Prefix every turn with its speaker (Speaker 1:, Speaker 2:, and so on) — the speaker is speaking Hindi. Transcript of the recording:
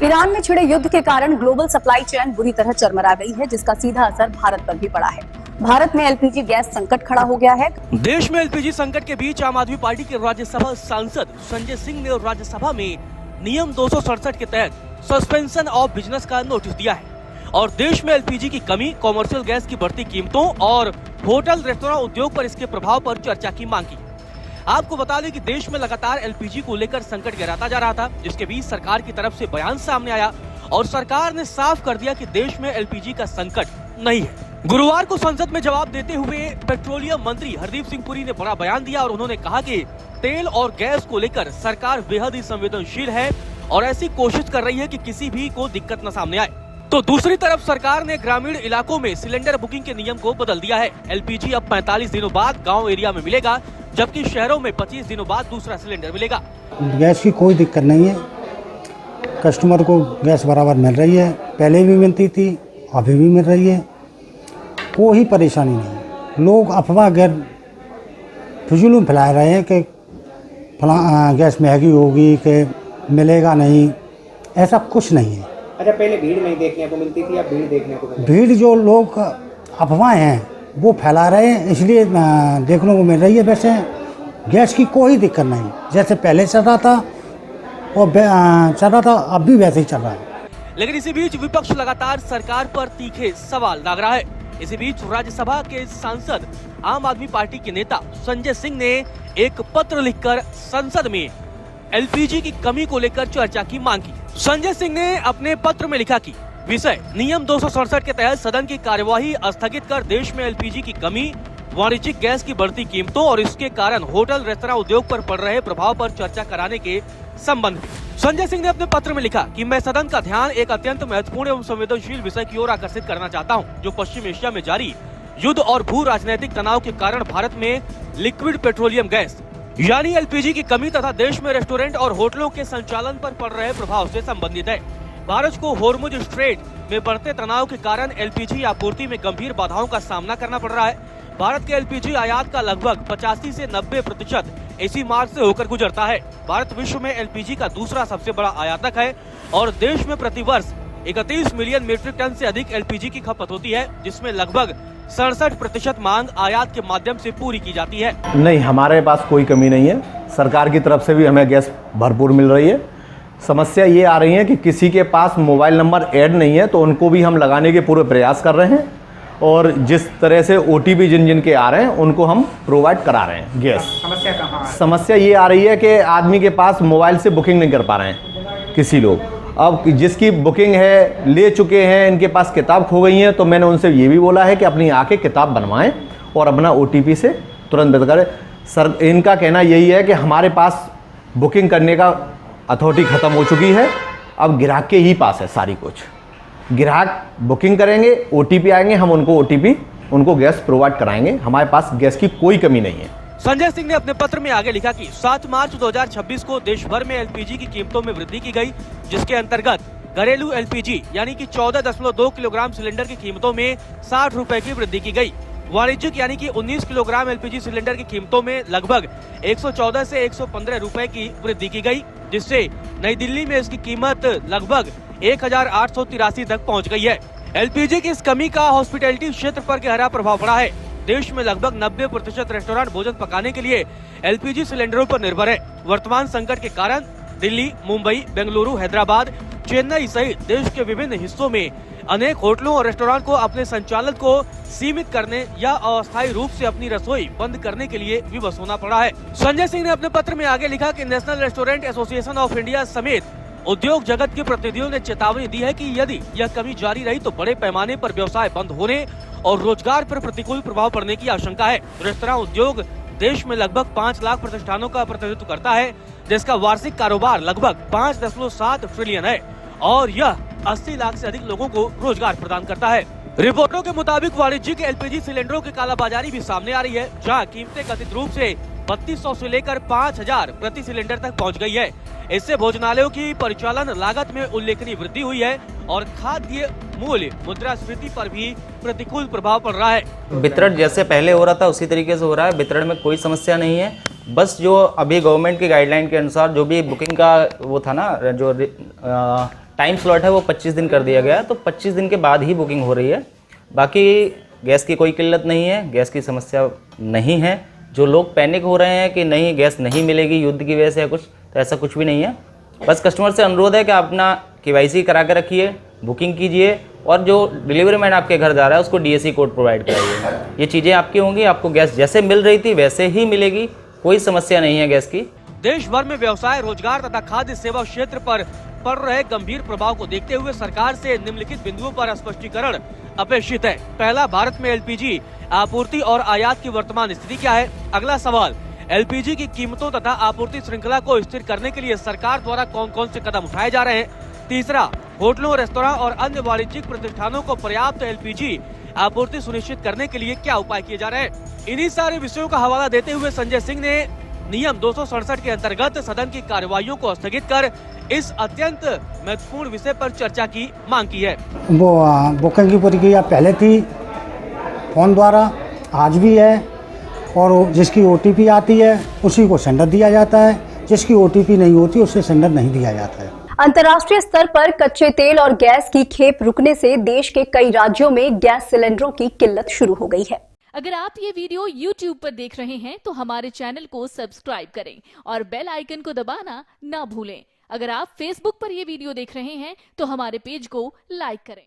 Speaker 1: ईरान में छिड़े युद्ध के कारण ग्लोबल सप्लाई चेन बुरी तरह चरमरा गई है, जिसका सीधा असर भारत पर भी पड़ा है। भारत में एलपीजी गैस संकट खड़ा हो गया है।
Speaker 2: देश में एलपीजी संकट के बीच आम आदमी पार्टी के राज्यसभा सांसद संजय सिंह ने राज्यसभा में नियम 267 के तहत सस्पेंशन ऑफ बिजनेस का नोटिस दिया है और देश में एलपीजी की कमी, कॉमर्शियल गैस की बढ़ती कीमतों और होटल रेस्तरां उद्योग पर इसके प्रभाव पर चर्चा की मांग की। आपको बता दें कि देश में लगातार एलपीजी को लेकर संकट गहराता जा रहा था, जिसके बीच सरकार की तरफ से बयान सामने आया और सरकार ने साफ कर दिया कि देश में एलपीजी का संकट नहीं है। गुरुवार को संसद में जवाब देते हुए पेट्रोलियम मंत्री हरदीप सिंह पुरी ने बड़ा बयान दिया और उन्होंने कहा कि तेल और गैस को लेकर सरकार बेहद ही संवेदनशील है और ऐसी कोशिश कर रही है कि किसी भी को दिक्कत न सामने आए। तो दूसरी तरफ सरकार ने ग्रामीण इलाकों में सिलेंडर बुकिंग के नियम को बदल दिया है। एलपीजी अब 45 दिनों बाद गाँव एरिया में मिलेगा, जबकि शहरों में 25 दिनों बाद दूसरा सिलेंडर मिलेगा।
Speaker 3: गैस की कोई दिक्कत नहीं है, कस्टमर को गैस बराबर मिल रही है, पहले भी मिलती थी, अभी भी मिल रही है, कोई परेशानी नहीं। लोग अफवाह गैर फिजूल फैला रहे हैं कि गैस महंगी होगी, कि मिलेगा नहीं, ऐसा कुछ नहीं है।
Speaker 4: अच्छा, पहले भीड़ नहीं देखने को मिलती थी, अब भीड़ देखने को मिलती है।
Speaker 3: भीड़ जो लोग अफवाहें हैं वो फैला रहे हैं, इसलिए देखने को मिल रही है। वैसे गैस की कोई दिक्कत नहीं, जैसे पहले चल रहा था और चल रहा था, अब भी वैसे ही चल रहा है।
Speaker 2: लेकिन इसी बीच विपक्ष लगातार सरकार पर तीखे सवाल दाग रहा है। इसी बीच राज्यसभा के सांसद आम आदमी पार्टी के नेता संजय सिंह ने एक पत्र लिखकर संसद में एलपीजी की कमी को लेकर चर्चा की मांग की। संजय सिंह ने अपने पत्र में लिखा कि विषय नियम 267 के तहत सदन की कार्यवाही स्थगित कर देश में एलपीजी की कमी, वाणिज्यिक गैस की बढ़ती कीमतों और इसके कारण होटल रेस्तरां उद्योग पर पड़ रहे प्रभाव पर चर्चा कराने के संबंध में संजय सिंह ने अपने पत्र में लिखा कि मैं सदन का ध्यान एक अत्यंत महत्वपूर्ण एवं संवेदनशील विषय की ओर आकर्षित करना चाहता हूं, जो पश्चिम एशिया में जारी युद्ध और भू राजनीतिक तनाव के कारण भारत में लिक्विड पेट्रोलियम गैस यानी एलपीजी की कमी तथा देश में रेस्टोरेंट और होटलों के संचालन पर पड़ रहे प्रभाव से संबंधित है। भारत को होर्मुज स्ट्रेट में बढ़ते तनाव के कारण एलपीजी आपूर्ति में गंभीर बाधाओं का सामना करना पड़ रहा है। भारत के एलपीजी आयात का लगभग 85 से 90% इसी मार्ग से होकर गुजरता है। भारत विश्व में एलपीजी का दूसरा सबसे बड़ा आयातक है और देश में प्रतिवर्ष 31 मिलियन मीट्रिक टन से अधिक एलपीजी की खपत होती है, जिसमें लगभग 67% मांग आयात के माध्यम से पूरी की जाती है।
Speaker 5: नहीं, हमारे पास कोई कमी नहीं है, सरकार की तरफ से भी हमें गैस भरपूर मिल रही है। समस्या ये आ रही है कि किसी के पास मोबाइल नंबर ऐड नहीं है, तो उनको भी हम लगाने के पूरे प्रयास कर रहे हैं और जिस तरह से ओटीपी जिन के आ रहे हैं उनको हम प्रोवाइड करा रहे हैं गैस।
Speaker 4: समस्या कहाँ है?
Speaker 5: समस्या ये आ रही है कि आदमी के पास मोबाइल से बुकिंग नहीं कर पा रहे हैं किसी लोग। अब जिसकी बुकिंग है, ले चुके हैं, इनके पास किताब खो गई है, तो मैंने उनसे ये भी बोला है कि अपनी आके किताब बनवाएं और अपना ओटीपी से तुरंत बंद करें। सर, इनका कहना यही है कि हमारे पास बुकिंग करने का अथॉरिटी ख़त्म हो चुकी है, अब ग्राहक के ही पास है सारी कुछ। ग्राहक बुकिंग करेंगे, ओटीपी आएंगे, हम उनको गैस प्रोवाइड कराएंगे। हमारे पास गैस की कोई कमी नहीं है।
Speaker 2: संजय सिंह ने अपने पत्र में आगे लिखा कि 7 मार्च 2026 को देश भर में एलपीजी की कीमतों में वृद्धि की गई, जिसके अंतर्गत घरेलू एलपीजी यानी कि 14.2 किलोग्राम सिलेंडर की कीमतों में 60 रुपए की वृद्धि की गई। वाणिज्यिक यानी कि 19 किलोग्राम एलपीजी सिलेंडर की कीमतों में लगभग 114 से 115 रुपए की वृद्धि की गई, जिससे नई दिल्ली में इसकी कीमत लगभग 1883 तक पहुंच गई है। एलपीजी की इस कमी का हॉस्पिटैलिटी क्षेत्र पर गहरा प्रभाव पड़ा है। देश में लगभग 90% रेस्टोरेंट भोजन पकाने के लिए एलपीजी सिलेंडरों पर निर्भर है। वर्तमान संकट के कारण दिल्ली, मुंबई, बेंगलुरु, हैदराबाद, चेन्नई सहित देश के विभिन्न हिस्सों में अनेक होटलों और रेस्टोरेंट को अपने संचालन को सीमित करने या अस्थायी रूप से अपनी रसोई बंद करने के लिए विवश होना पड़ा है। संजय सिंह ने अपने पत्र में आगे लिखा कि national restaurant association of India समेत उद्योग जगत के प्रतिनिधियों ने चेतावनी दी है कि यदि यह कमी जारी रही तो बड़े पैमाने पर व्यवसाय बंद होने और रोजगार पर प्रतिकूल प्रभाव पड़ने की आशंका है। रेस्तरां उद्योग देश में लगभग 5 लाख प्रतिष्ठानों का प्रतिनिधित्व करता है, जिसका वार्षिक कारोबार लगभग 5.7 ट्रिलियन है और यह 80 लाख से अधिक लोगों को रोजगार प्रदान करता है। रिपोर्टों के मुताबिक वाणिज्यिक एलपीजी सिलेंडरों की कालाबाजारी भी सामने आ रही है, जहां कीमतें कथित रूप से 3200 से लेकर 5000 प्रति सिलेंडर तक पहुंच गई है। इससे भोजनालयों की परिचालन लागत में उल्लेखनीय वृद्धि हुई है और खाद्य मूल्य मुद्रास्फीति पर भी प्रतिकूल प्रभाव पड़ रहा है।
Speaker 6: वितरण जैसे पहले हो रहा था उसी तरीके से हो रहा है, वितरण में कोई समस्या नहीं है। बस जो अभी गवर्नमेंट की गाइडलाइन के अनुसार जो भी बुकिंग का वो था ना, जो टाइम स्लॉट है वो 25 दिन कर दिया गया है, तो 25 दिन के बाद ही बुकिंग हो रही है। बाकी गैस की कोई किल्लत नहीं है, गैस की समस्या नहीं है। जो लोग पैनिक हो रहे हैं कि नहीं गैस नहीं मिलेगी युद्ध की वजह से या कुछ, तो ऐसा कुछ भी नहीं है। बस कस्टमर से अनुरोध है कि आप अपना KYC करा के रखिए, बुकिंग कीजिए और जो डिलीवरी मैन आपके घर जा रहा है उसको DAC कोड प्रोवाइड कराइए। ये चीज़ें आपकी होंगी, आपको गैस जैसे मिल रही थी वैसे ही मिलेगी, कोई समस्या नहीं है गैस की।
Speaker 2: देश भर में व्यवसाय, रोजगार तथा खाद्य सेवा क्षेत्र पर पड़ रहे गंभीर प्रभाव को देखते हुए सरकार से निम्नलिखित बिंदुओं पर स्पष्टीकरण अपेक्षित है। पहला, भारत में LPG आपूर्ति और आयात की वर्तमान स्थिति क्या है। अगला सवाल, LPG की कीमतों तथा आपूर्ति श्रृंखला को स्थिर करने के लिए सरकार द्वारा कौन कौन से कदम उठाए जा रहे हैं। तीसरा, होटलों, रेस्तोरां और अन्य वाणिज्यिक प्रतिष्ठानों को पर्याप्त LPG आपूर्ति सुनिश्चित करने के लिए क्या उपाय किए जा रहे हैं। इन्हीं सारे विषयों का हवाला देते हुए संजय सिंह ने नियम 267 के अंतर्गत सदन की कार्यवाहियों को स्थगित कर इस अत्यंत महत्वपूर्ण विषय पर चर्चा की मांग की है।
Speaker 3: वो बुकिंग की प्रक्रिया पहले थी फ़ोन द्वारा, आज भी है, और जिसकी OTP आती है उसी को सिलेंडर दिया जाता है, जिसकी OTP नहीं होती उसे सिलेंडर नहीं दिया जाता है।
Speaker 1: अंतर्राष्ट्रीय स्तर पर कच्चे तेल और गैस की खेप रुकने से देश के कई राज्यों में गैस सिलेंडरों की किल्लत शुरू हो गई है।
Speaker 7: अगर आप ये वीडियो YouTube पर देख रहे हैं तो हमारे चैनल को सब्सक्राइब करें और बेल आइकन को दबाना ना भूलें। अगर आप Facebook पर ये वीडियो देख रहे हैं तो हमारे पेज को लाइक करें।